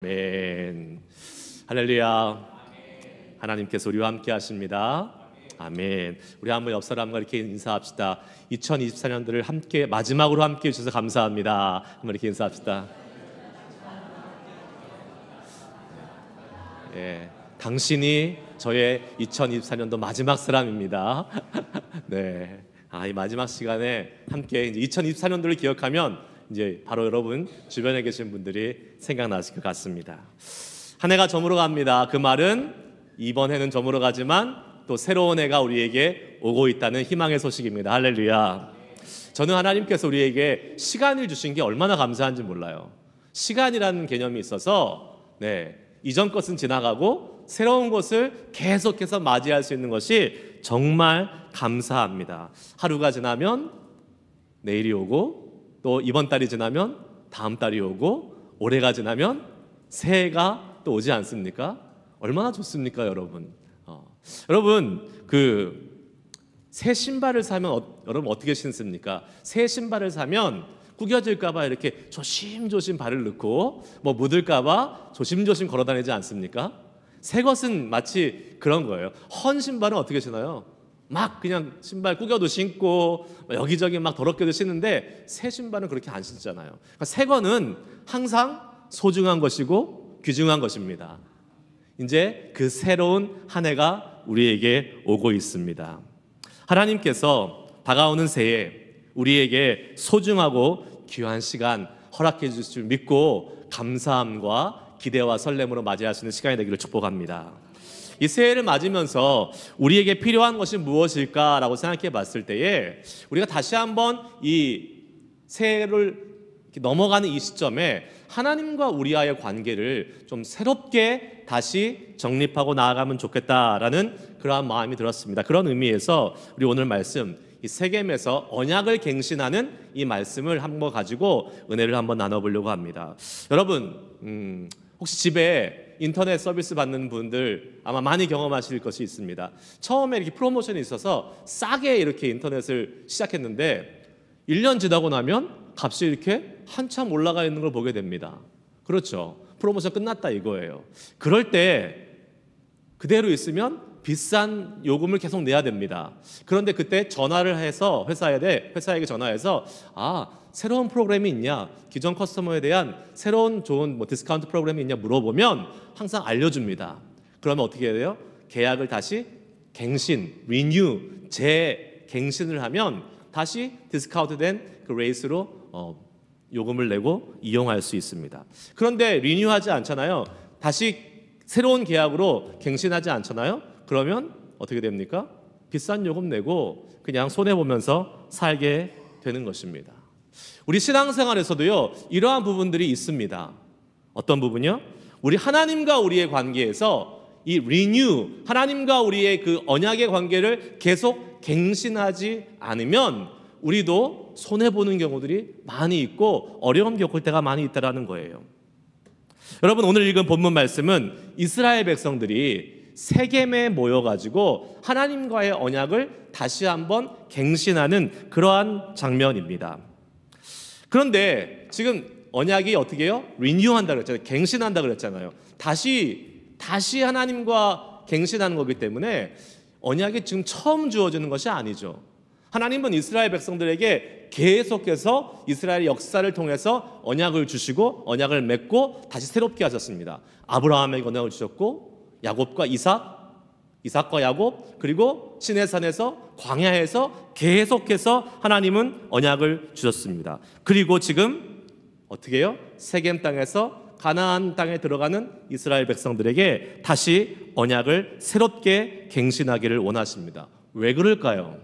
아멘. 할렐루야. 하나님께서 우리와 함께 하십니다. 아멘. 우리 한번 옆 사람과 이렇게 인사합시다. 2024년도를 함께 마지막으로 함께 해주셔서 감사합니다. 한번 이렇게 인사합시다. 예, 당신이 저의 2024년도 마지막 사람입니다. 네. 이 마지막 시간에 함께 이제 2024년도를 기억하면 이제 바로 여러분 주변에 계신 분들이 생각나실 것 같습니다. 한 해가 저물어 갑니다. 그 말은 이번 해는 저물어 가지만 또 새로운 해가 우리에게 오고 있다는 희망의 소식입니다. 할렐루야. 저는 하나님께서 우리에게 시간을 주신 게 얼마나 감사한지 몰라요. 시간이라는 개념이 있어서 이전 것은 지나가고 새로운 것을 계속해서 맞이할 수 있는 것이 정말 감사합니다. 하루가 지나면 내일이 오고 또 이번 달이 지나면 다음 달이 오고 올해가 지나면 새해가 또 오지 않습니까? 얼마나 좋습니까, 여러분? 여러분 새 신발을 사면 여러분 어떻게 신습니까? 새 신발을 사면 구겨질까봐 이렇게 조심조심 발을 넣고 뭐 묻을까봐 조심조심 걸어다니지 않습니까? 새 것은 마치 그런 거예요. 헌 신발은 어떻게 신어요? 막 그냥 신발 구겨도 신고 여기저기 막 더럽게도 신는데 새 신발은 그렇게 안 신잖아요. 그러니까 새 거는 항상 소중한 것이고 귀중한 것입니다. 이제 그 새로운 한 해가 우리에게 오고 있습니다. 하나님께서 다가오는 새해 우리에게 소중하고 귀한 시간 허락해 주실 줄 믿고 감사함과 기대와 설렘으로 맞이하시는 시간이 되기를 축복합니다. 이 새해를 맞으면서 우리에게 필요한 것이 무엇일까라고 생각해 봤을 때에 우리가 다시 한번 이 새해를 넘어가는 이 시점에 하나님과 우리와의 관계를 좀 새롭게 다시 정립하고 나아가면 좋겠다라는 그러한 마음이 들었습니다. 그런 의미에서 우리 오늘 말씀 이 세겜에서 언약을 갱신하는 이 말씀을 한번 가지고 은혜를 한번 나눠보려고 합니다. 여러분 혹시 집에 인터넷 서비스 받는 분들 아마 많이 경험하실 것이 있습니다. 처음에 이렇게 프로모션이 있어서 싸게 이렇게 인터넷을 시작했는데 1년 지나고 나면 값이 이렇게 한참 올라가 있는 걸 보게 됩니다. 그렇죠. 프로모션 끝났다 이거예요. 그럴 때 그대로 있으면 비싼 요금을 계속 내야 됩니다. 그런데 그때 전화를 해서 회사에게 전화해서 새로운 프로그램이 있냐, 기존 커스터머에 대한 새로운 좋은 디스카운트 프로그램이 있냐 물어보면 항상 알려줍니다. 그러면 어떻게 해야 돼요? 계약을 다시 리뉴, 재갱신을 하면 다시 디스카운트된 그 레이스로 요금을 내고 이용할 수 있습니다. 그런데 리뉴하지 않잖아요. 다시 새로운 계약으로 갱신하지 않잖아요. 그러면 어떻게 됩니까? 비싼 요금 내고 그냥 손해보면서 살게 되는 것입니다. 우리 신앙생활에서도요 이러한 부분들이 있습니다. 어떤 부분이요? 우리 하나님과 우리의 관계에서 이 리뉴, 하나님과 우리의 그 언약의 관계를 계속 갱신하지 않으면 우리도 손해보는 경우들이 많이 있고 어려움 겪을 때가 많이 있다는 거예요. 여러분 오늘 읽은 본문 말씀은 이스라엘 백성들이 세겜에 모여가지고 하나님과의 언약을 다시 한번 갱신하는 그러한 장면입니다. 그런데 지금 언약이 어떻게 해요? 리뉴한다 그랬잖아요. 갱신한다 그랬잖아요. 다시 하나님과 갱신하는 거기 때문에 언약이 지금 처음 주어지는 것이 아니죠. 하나님은 이스라엘 백성들에게 계속해서 이스라엘의 역사를 통해서 언약을 주시고 언약을 맺고 다시 새롭게 하셨습니다. 아브라함에게 언약을 주셨고 야곱과 이삭과 야곱, 그리고 시내산에서 광야에서 계속해서 하나님은 언약을 주셨습니다. 그리고 지금 어떻게 해요? 세겜 땅에서 가나안 땅에 들어가는 이스라엘 백성들에게 다시 언약을 새롭게 갱신하기를 원하십니다. 왜 그럴까요?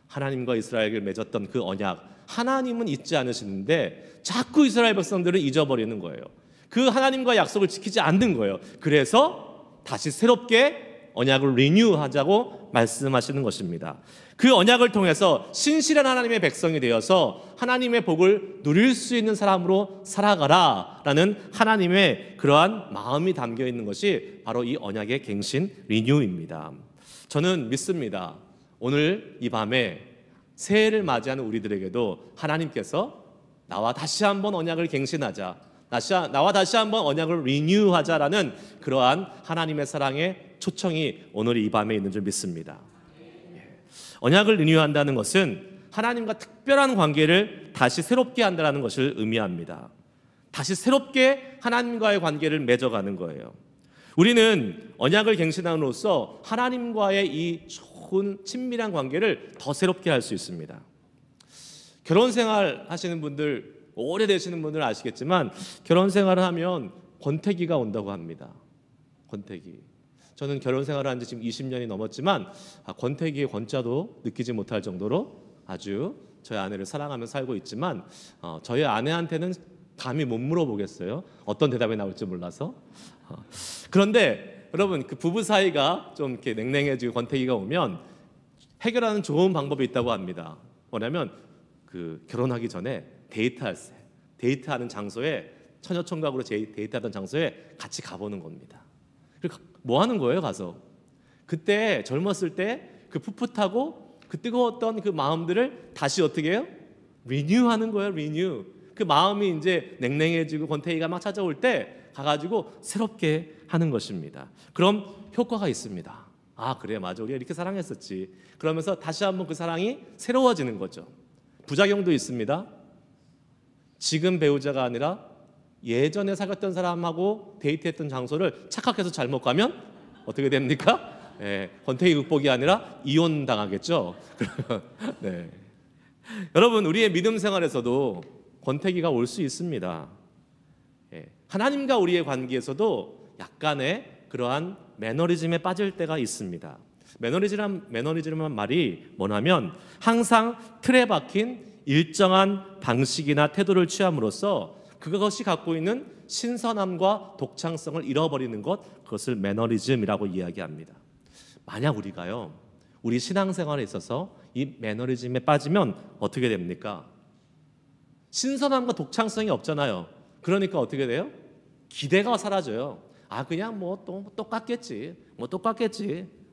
하나님과 이스라엘을 맺었던 그 언약, 하나님은 잊지 않으시는데 자꾸 이스라엘 백성들은 잊어버리는 거예요. 그 하나님과 약속을 지키지 않는 거예요. 그래서 다시 새롭게 언약을 리뉴하자고 말씀하시는 것입니다. 그 언약을 통해서 신실한 하나님의 백성이 되어서 하나님의 복을 누릴 수 있는 사람으로 살아가라라는 하나님의 그러한 마음이 담겨 있는 것이 바로 이 언약의 갱신 리뉴입니다. 저는 믿습니다. 오늘 이 밤에 새해를 맞이하는 우리들에게도 하나님께서 나와 다시 한번 언약을 갱신하자, 나와 다시 한번 언약을 리뉴하자라는 그러한 하나님의 사랑의 초청이 오늘 이 밤에 있는 줄 믿습니다. 언약을 리뉴한다는 것은 하나님과 특별한 관계를 다시 새롭게 한다는 것을 의미합니다. 다시 새롭게 하나님과의 관계를 맺어가는 거예요. 우리는 언약을 갱신함으로써 하나님과의 이 좋은 친밀한 관계를 더 새롭게 할 수 있습니다. 결혼 생활 하시는 분들, 오래되시는 분들 아시겠지만 결혼 생활을 하면 권태기가 온다고 합니다. 권태기. 저는 결혼 생활을 한 지 지금 20년이 넘었지만 권태기의 권자도 느끼지 못할 정도로 아주 저희 아내를 사랑하며 살고 있지만 저희 아내한테는 감히 못 물어보겠어요. 어떤 대답이 나올지 몰라서. 그런데 여러분, 그 부부 사이가 좀 이렇게 냉랭해지고 권태기가 오면 해결하는 좋은 방법이 있다고 합니다. 뭐냐면 그 결혼하기 전에 데이트하는 장소에, 처녀총각으로 데이트하던 장소에 같이 가보는 겁니다. 그리고 뭐 하는 거예요, 가서? 그때 젊었을 때 그 풋풋하고 그 뜨거웠던 그 마음들을 다시 어떻게 해요? 리뉴하는 거예요, 리뉴. 그 마음이 이제 냉랭해지고 권태기가 막 찾아올 때 가가지고 새롭게 하는 것입니다. 그럼 효과가 있습니다. 아, 그래, 맞아, 우리가 이렇게 사랑했었지. 그러면서 다시 한번 그 사랑이 새로워지는 거죠. 부작용도 있습니다. 지금 배우자가 아니라 예전에 사귀었던 사람하고 데이트했던 장소를 착각해서 잘못 가면 어떻게 됩니까? 권태기 극복이 아니라 이혼 당하겠죠. 네. 여러분, 우리의 믿음 생활에서도 권태기가 올 수 있습니다. 하나님과 우리의 관계에서도 약간의 그러한 매너리즘에 빠질 때가 있습니다. 매너리즘이란 말이 뭐냐면 항상 틀에 박힌 일정한 방식이나 태도를 취함으로써 그것이 갖고 있는 신선함과 독창성을 잃어버리는 것, 그것을 매너리즘이라고 이야기합니다. 만약 우리가요, 우리 신앙생활에 있어서 이 매너리즘에 빠지면 어떻게 됩니까? 신선함과 독창성이 없잖아요. 그러니까 어떻게 돼요? 기대가 사라져요. 아, 그냥 뭐 똑같겠지.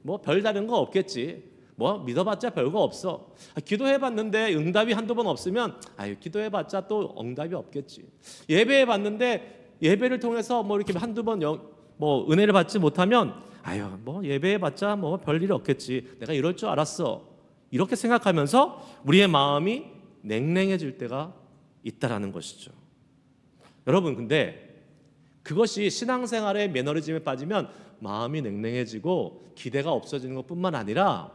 뭐 별다른 거 없겠지. 뭐 믿어봤자 별거 없어. 기도해봤는데 응답이 한두 번 없으면 아유, 기도해봤자 또 응답이 없겠지. 예배해봤는데 예배를 통해서 뭐 이렇게 한두 번 뭐 은혜를 받지 못하면 아유, 뭐 예배해봤자 뭐 별일 없겠지. 내가 이럴 줄 알았어. 이렇게 생각하면서 우리의 마음이 냉랭해질 때가 있다라는 것이죠. 여러분, 근데 그것이 신앙생활의 매너리즘에 빠지면 마음이 냉랭해지고 기대가 없어지는 것뿐만 아니라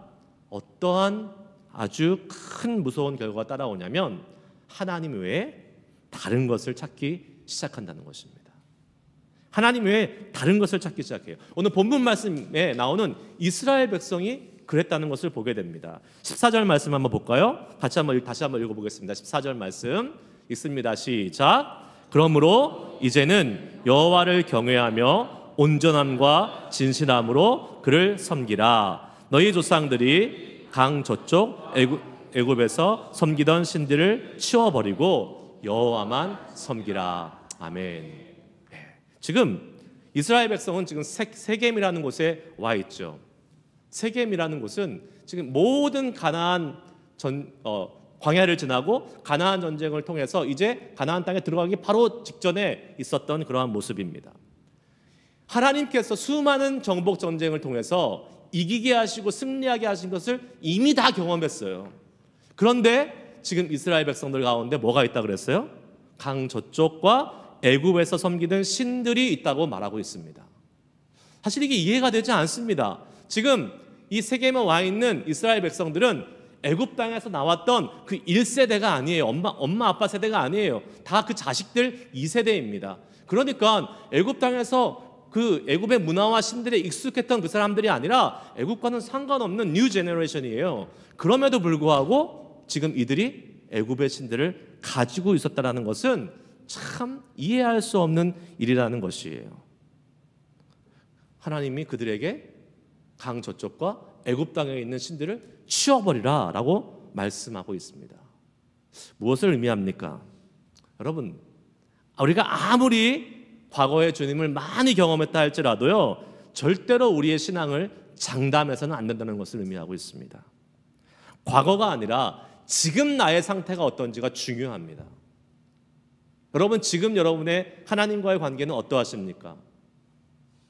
어떠한 아주 큰 무서운 결과가 따라오냐면 하나님 외에 다른 것을 찾기 시작한다는 것입니다. 하나님 외에 다른 것을 찾기 시작해요. 오늘 본문 말씀에 나오는 이스라엘 백성이 그랬다는 것을 보게 됩니다. 14절 말씀 한번 볼까요? 다시 한번 읽어보겠습니다. 14절 말씀 읽습니다. 시작. 그러므로 이제는 여호와를 경외하며 온전함과 진실함으로 그를 섬기라. 너희 조상들이 강 저쪽 애굽에서 섬기던 신들을 치워버리고 여호와만 섬기라. 아멘. 지금 이스라엘 백성은 지금 세겜이라는 곳에 와 있죠. 세겜이라는 곳은 지금 모든 가나안 광야를 지나고 가나안 전쟁을 통해서 이제 가나안 땅에 들어가기 바로 직전에 있었던 그러한 모습입니다. 하나님께서 수많은 정복 전쟁을 통해서 이기게 하시고 승리하게 하신 것을 이미 다 경험했어요. 그런데 지금 이스라엘 백성들 가운데 뭐가 있다 그랬어요? 강 저쪽과 애굽에서 섬기던 신들이 있다고 말하고 있습니다. 사실 이게 이해가 되지 않습니다. 지금 이 세겜에 와 있는 이스라엘 백성들은 애굽 땅에서 나왔던 그 1세대가 아니에요. 엄마 아빠 세대가 아니에요. 다 그 자식들 2세대입니다. 그러니까 애굽 땅에서 그 애굽의 문화와 신들에 익숙했던 그 사람들이 아니라 애굽과는 상관없는 뉴 제너레이션이에요. 그럼에도 불구하고 지금 이들이 애굽의 신들을 가지고 있었다는 것은 참 이해할 수 없는 일이라는 것이에요. 하나님이 그들에게 강 저쪽과 애굽 땅에 있는 신들을 치워버리라 라고 말씀하고 있습니다. 무엇을 의미합니까? 여러분, 우리가 아무리 과거의 주님을 많이 경험했다 할지라도요, 절대로 우리의 신앙을 장담해서는 안 된다는 것을 의미하고 있습니다. 과거가 아니라 지금 나의 상태가 어떤지가 중요합니다. 여러분 지금 여러분의 하나님과의 관계는 어떠하십니까?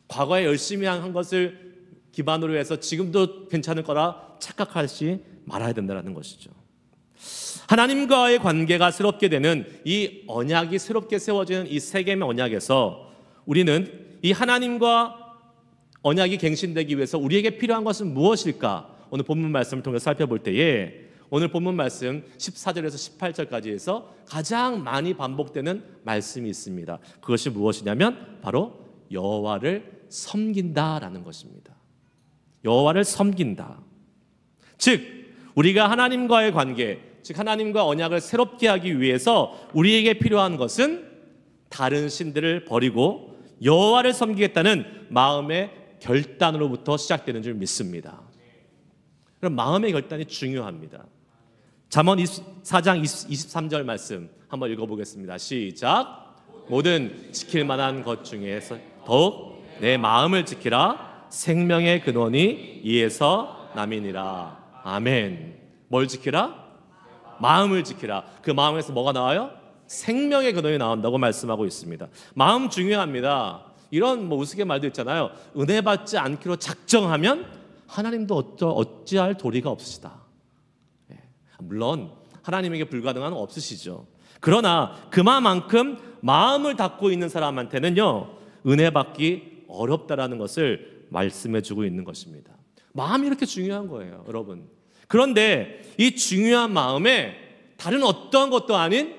과거에 열심히 한 것을 기반으로 해서 지금도 괜찮을 거라 착각하지 말아야 된다는 것이죠. 하나님과의 관계가 새롭게 되는 이 언약이 새롭게 세워지는 이 새 계명의 언약에서 우리는 이 하나님과 언약이 갱신되기 위해서 우리에게 필요한 것은 무엇일까? 오늘 본문 말씀을 통해 살펴볼 때에 오늘 본문 말씀 14절에서 18절까지 해서 가장 많이 반복되는 말씀이 있습니다. 그것이 무엇이냐면 바로 여호와를 섬긴다라는 것입니다. 여호와를 섬긴다. 즉 우리가 하나님과의 관계, 즉 하나님과 언약을 새롭게 하기 위해서 우리에게 필요한 것은 다른 신들을 버리고 여호와를 섬기겠다는 마음의 결단으로부터 시작되는 줄 믿습니다. 그럼 마음의 결단이 중요합니다. 잠언 4장 23절 말씀 한번 읽어보겠습니다. 시작. 모든 지킬 만한 것 중에서 더욱 내 마음을 지키라. 생명의 근원이 이에서 남이니라. 아멘. 뭘 지키라? 마음을 지키라. 그 마음에서 뭐가 나와요? 생명의 근원이 나온다고 말씀하고 있습니다. 마음 중요합니다. 이런 우스갯말도 있잖아요. 은혜 받지 않기로 작정하면 하나님도 어찌할 도리가 없으시다. 물론 하나님에게 불가능한 건 없으시죠. 그러나 그만큼 마음을 닫고 있는 사람한테는요 은혜 받기 어렵다라는 것을 말씀해주고 있는 것입니다. 마음이 이렇게 중요한 거예요, 여러분. 그런데 이 중요한 마음에 다른 어떠한 것도 아닌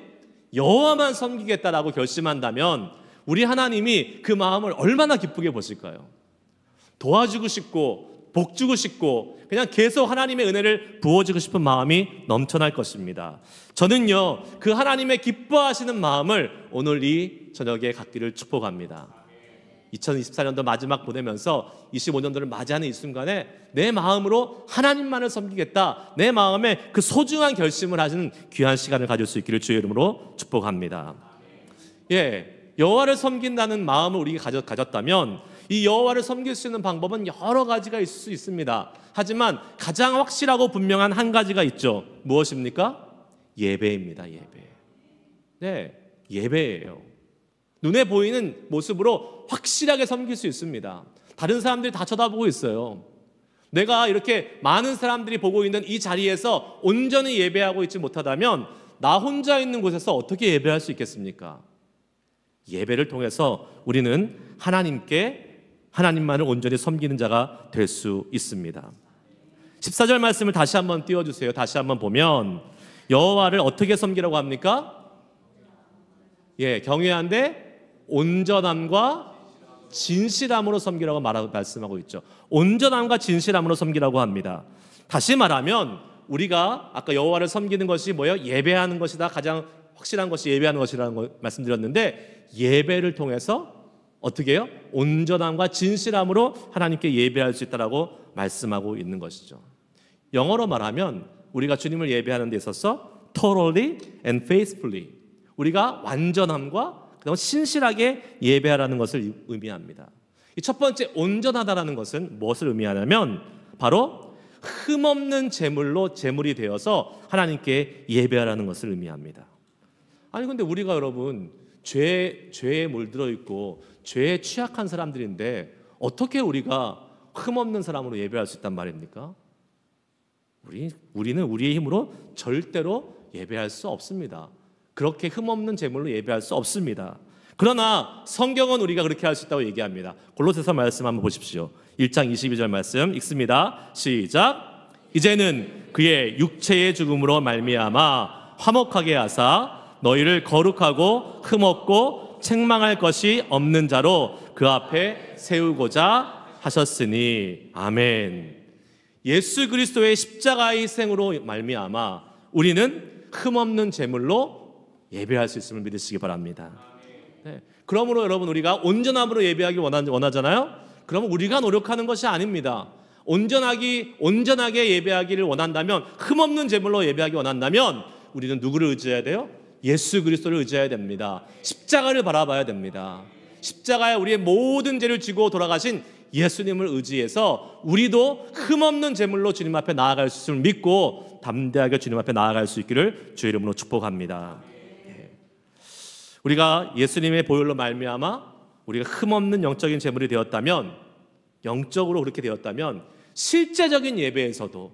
여호와만 섬기겠다라고 결심한다면 우리 하나님이 그 마음을 얼마나 기쁘게 보실까요? 도와주고 싶고 복 주고 싶고 그냥 계속 하나님의 은혜를 부어주고 싶은 마음이 넘쳐날 것입니다. 저는요 그 하나님의 기뻐하시는 마음을 오늘 이 저녁에 갖기를 축복합니다. 2024년도 마지막 보내면서 25년도를 맞이하는 이 순간에 내 마음으로 하나님만을 섬기겠다, 내 마음에 그 소중한 결심을 하시는 귀한 시간을 가질 수 있기를 주의 이름으로 축복합니다. 여호와를 섬긴다는 마음을 우리가 가졌다면 이 여호와를 섬길 수 있는 방법은 여러 가지가 있을 수 있습니다. 하지만 가장 확실하고 분명한 한 가지가 있죠. 무엇입니까? 예배입니다. 예배예요. 눈에 보이는 모습으로 확실하게 섬길 수 있습니다. 다른 사람들이 다 쳐다보고 있어요. 내가 이렇게 많은 사람들이 보고 있는 이 자리에서 온전히 예배하고 있지 못하다면 나 혼자 있는 곳에서 어떻게 예배할 수 있겠습니까? 예배를 통해서 우리는 하나님만을 온전히 섬기는 자가 될 수 있습니다. 14절 말씀을 다시 한번 띄워주세요. 다시 한번 보면 여호와를 어떻게 섬기라고 합니까? 경외한데 온전함과 진실함으로 섬기라고 말씀하고 있죠. 온전함과 진실함으로 섬기라고 합니다. 다시 말하면 우리가 아까 여호와를 섬기는 것이 뭐예요? 예배하는 것이다. 가장 확실한 것이 예배하는 것이라는 걸 말씀드렸는데 예배를 통해서 어떻게 해요? 온전함과 진실함으로 하나님께 예배할 수 있다라고 말씀하고 있는 것이죠. 영어로 말하면 우리가 주님을 예배하는 데 있어서 totally and faithfully, 우리가 완전함과 그다음에 신실하게 예배하라는 것을 의미합니다. 이 첫 번째 온전하다라는 것은 무엇을 의미하냐면 바로 흠없는 제물이 되어서 하나님께 예배하라는 것을 의미합니다. 아니 근데 우리가 여러분 죄에 물들어 있고 죄에 취약한 사람들인데 어떻게 우리가 흠없는 사람으로 예배할 수 있단 말입니까? 우리는 우리의 힘으로 절대로 예배할 수 없습니다. 그렇게 흠없는 제물로 예배할 수 없습니다. 그러나 성경은 우리가 그렇게 할 수 있다고 얘기합니다. 골로새서 말씀 한번 보십시오. 1장 22절 말씀 읽습니다. 시작. 이제는 그의 육체의 죽음으로 말미암아 화목하게 하사 너희를 거룩하고 흠없고 책망할 것이 없는 자로 그 앞에 세우고자 하셨으니. 아멘. 예수 그리스도의 십자가의 희생으로 말미암아 우리는 흠없는 제물로 예배할 수 있음을 믿으시기 바랍니다. 그러므로 여러분 우리가 온전함으로 예배하기 원하잖아요. 그러면 우리가 노력하는 것이 아닙니다. 온전하게 예배하기를 원한다면, 흠없는 제물로 예배하기 원한다면 우리는 누구를 의지해야 돼요? 예수 그리스도를 의지해야 됩니다. 십자가를 바라봐야 됩니다. 십자가에 우리의 모든 죄를 지고 돌아가신 예수님을 의지해서 우리도 흠없는 제물로 주님 앞에 나아갈 수 있음을 믿고 담대하게 주님 앞에 나아갈 수 있기를 주의 이름으로 축복합니다. 우리가 예수님의 보혈로 말미암아 우리가 흠없는 영적인 제물이 되었다면, 영적으로 그렇게 되었다면 실제적인 예배에서도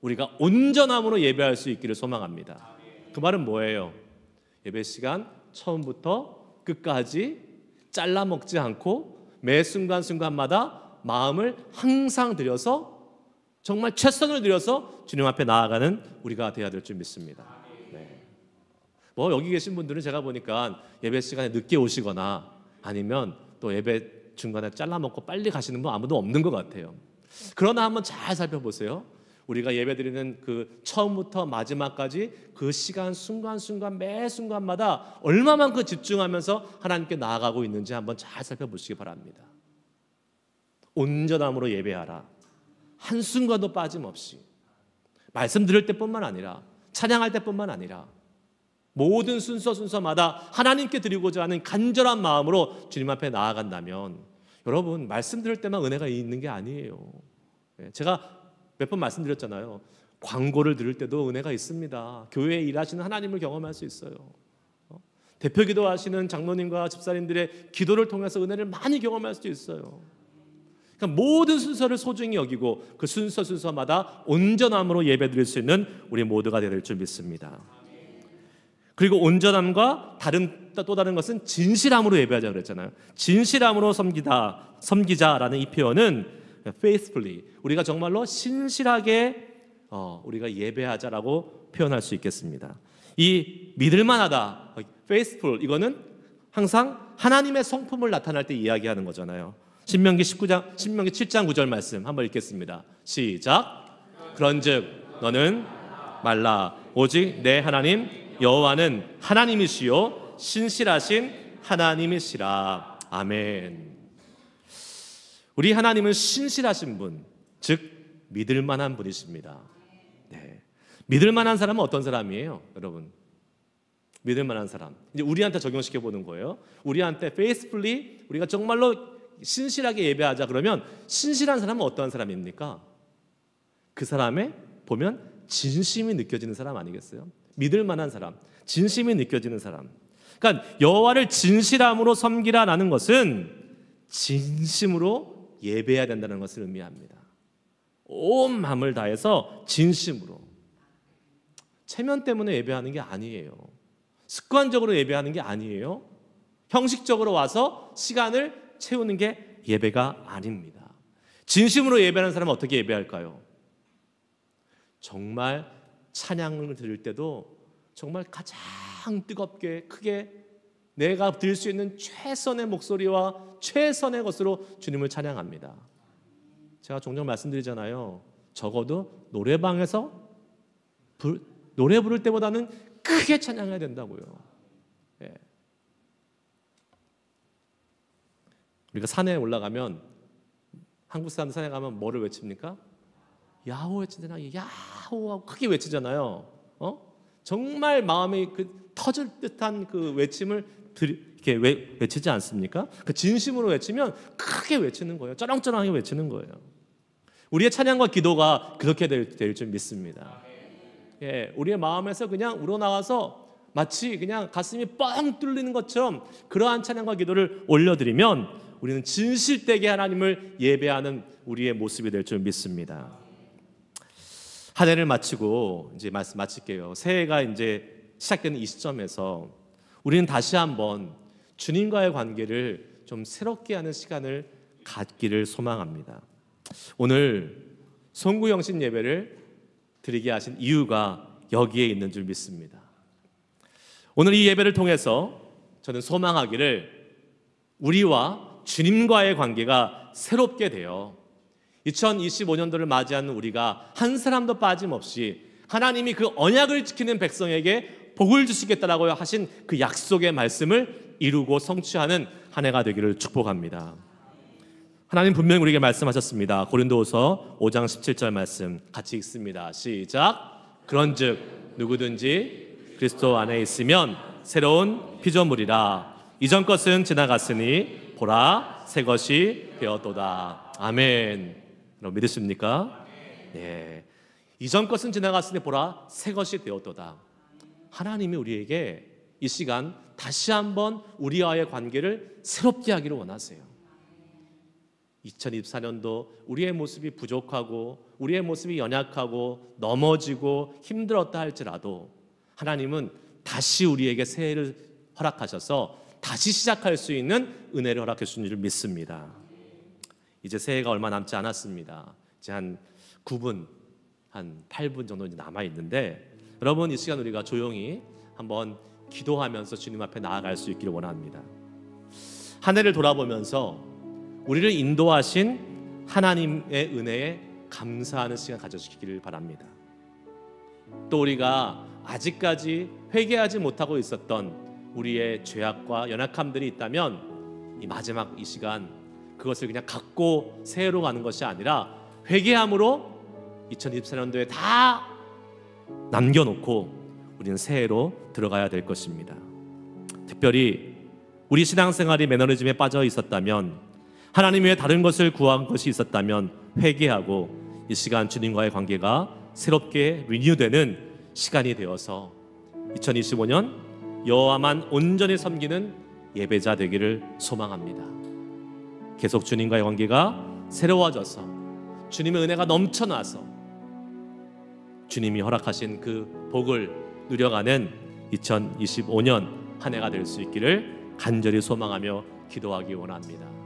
우리가 온전함으로 예배할 수 있기를 소망합니다. 그 말은 뭐예요? 예배 시간 처음부터 끝까지 잘라 먹지 않고 매 순간순간마다 마음을 항상 들여서 정말 최선을 들여서 주님 앞에 나아가는 우리가 되어야 될 줄 믿습니다. 네. 뭐 여기 계신 분들은 제가 보니까 예배 시간에 늦게 오시거나 아니면 또 예배 중간에 잘라 먹고 빨리 가시는 분 아무도 없는 것 같아요. 그러나 한번 잘 살펴보세요. 우리가 예배드리는 그 처음부터 마지막까지 그 시간 순간순간 매 순간마다 얼마만큼 집중하면서 하나님께 나아가고 있는지 한번 잘 살펴보시기 바랍니다. 온전함으로 예배하라. 한순간도 빠짐없이 말씀 들을 때뿐만 아니라 찬양할 때뿐만 아니라 모든 순서마다 하나님께 드리고자 하는 간절한 마음으로 주님 앞에 나아간다면, 여러분 말씀 들을 때만 은혜가 있는 게 아니에요. 제가 몇 번 말씀드렸잖아요. 광고를 들을 때도 은혜가 있습니다. 교회에 일하시는 하나님을 경험할 수 있어요. 대표 기도하시는 장로님과 집사님들의 기도를 통해서 은혜를 많이 경험할 수 있어요. 그러니까 모든 순서를 소중히 여기고 그 순서마다 온전함으로 예배드릴 수 있는 우리 모두가 되어야 될 줄 믿습니다. 그리고 온전함과 또 다른 것은 진실함으로 예배하자 그랬잖아요. 진실함으로 섬기자라는 이 표현은 faithfully, 우리가 정말로 신실하게 우리가 예배하자라고 표현할 수 있겠습니다. 이 믿을만하다, faithful, 이거는 항상 하나님의 성품을 나타낼 때 이야기하는 거잖아요. 신명기 7장 9절 말씀 한번 읽겠습니다. 시작. 그런즉 너는 말라. 오직 내 하나님 여호와는 하나님이시요 신실하신 하나님이시라. 아멘. 우리 하나님은 신실하신 분, 즉 믿을 만한 분이십니다. 네. 믿을 만한 사람은 어떤 사람이에요, 여러분? 믿을 만한 사람. 이제 우리한테 적용시켜 보는 거예요. 우리한테 faithfully, 우리가 정말로 신실하게 예배하자 그러면 신실한 사람은 어떤 사람입니까? 그 사람의 보면 진심이 느껴지는 사람 아니겠어요? 믿을 만한 사람, 진심이 느껴지는 사람. 그러니까 여호와를 진실함으로 섬기라라는 것은 진심으로 예배해야 된다는 것을 의미합니다. 온 마음을 다해서 진심으로. 체면 때문에 예배하는 게 아니에요. 습관적으로 예배하는 게 아니에요. 형식적으로 와서 시간을 채우는 게 예배가 아닙니다. 진심으로 예배하는 사람은 어떻게 예배할까요? 정말 찬양을 드릴 때도 정말 가장 뜨겁게 크게 내가 드릴 수 있는 최선의 목소리와 최선의 것으로 주님을 찬양합니다. 제가 종종 말씀드리잖아요. 적어도 노래방에서 노래 부를 때보다는 크게 찬양해야 된다고요. 예. 우리가 산에 올라가면, 한국 사람들 산에 가면 뭐를 외칩니까? 야호 외치잖아요. 야호하고 크게 외치잖아요. 정말 마음이 터질 듯한 그 외침을 이렇게 외치지 않습니까? 그 진심으로 외치면 크게 외치는 거예요. 쩌렁쩌렁하게 외치는 거예요. 우리의 찬양과 기도가 그렇게 될 줄 믿습니다. 예, 우리의 마음에서 그냥 우러나와서 마치 그냥 가슴이 뻥 뚫리는 것처럼 그러한 찬양과 기도를 올려드리면 우리는 진실되게 하나님을 예배하는 우리의 모습이 될 줄 믿습니다. 한 해를 마치고 이제 마칠게요. 새해가 이제 시작되는 이 시점에서 우리는 다시 한번 주님과의 관계를 좀 새롭게 하는 시간을 갖기를 소망합니다. 오늘 송구영신 예배를 드리게 하신 이유가 여기에 있는 줄 믿습니다. 오늘 이 예배를 통해서 저는 소망하기를 우리와 주님과의 관계가 새롭게 되어 2025년도를 맞이하는 우리가 한 사람도 빠짐없이 하나님이 그 언약을 지키는 백성에게 복을 주시겠다라고 하신 그 약속의 말씀을 이루고 성취하는 한 해가 되기를 축복합니다. 하나님 분명히 우리에게 말씀하셨습니다. 고린도후서 5장 17절 말씀 같이 읽습니다. 시작. 그런즉 누구든지 그리스도 안에 있으면 새로운 피조물이라. 이전 것은 지나갔으니 보라 새 것이 되었도다. 아멘. 여러분 믿으십니까? 네. 이전 것은 지나갔으니 보라 새 것이 되었도다. 하나님이 우리에게 이 시간 다시 한번 우리와의 관계를 새롭게 하기를 원하세요. 2024년도 우리의 모습이 부족하고 우리의 모습이 연약하고 넘어지고 힘들었다 할지라도 하나님은 다시 우리에게 새해를 허락하셔서 다시 시작할 수 있는 은혜를 허락해 주신 줄 믿습니다. 이제 새해가 얼마 남지 않았습니다. 이제 한 9분, 한 8분 정도 이제 남아 있는데, 여러분 이 시간 우리가 조용히 한번 기도하면서 주님 앞에 나아갈 수 있기를 원합니다. 한 해를 돌아보면서 우리를 인도하신 하나님의 은혜에 감사하는 시간 가져주시기를 바랍니다. 또 우리가 아직까지 회개하지 못하고 있었던 우리의 죄악과 연약함들이 있다면 이 마지막 이 시간 그것을 그냥 갖고 새해로 가는 것이 아니라 회개함으로 2024년도에 다 남겨놓고 우리는 새해로 들어가야 될 것입니다. 특별히 우리 신앙생활이 매너리즘에 빠져 있었다면, 하나님 외에 다른 것을 구한 것이 있었다면 회개하고 이 시간 주님과의 관계가 새롭게 리뉴되는 시간이 되어서 2025년 여호와만 온전히 섬기는 예배자 되기를 소망합니다. 계속 주님과의 관계가 새로워져서 주님의 은혜가 넘쳐나서 주님이 허락하신 그 복을 누려가는 2025년 한 해가 될 수 있기를 간절히 소망하며 기도하기 원합니다.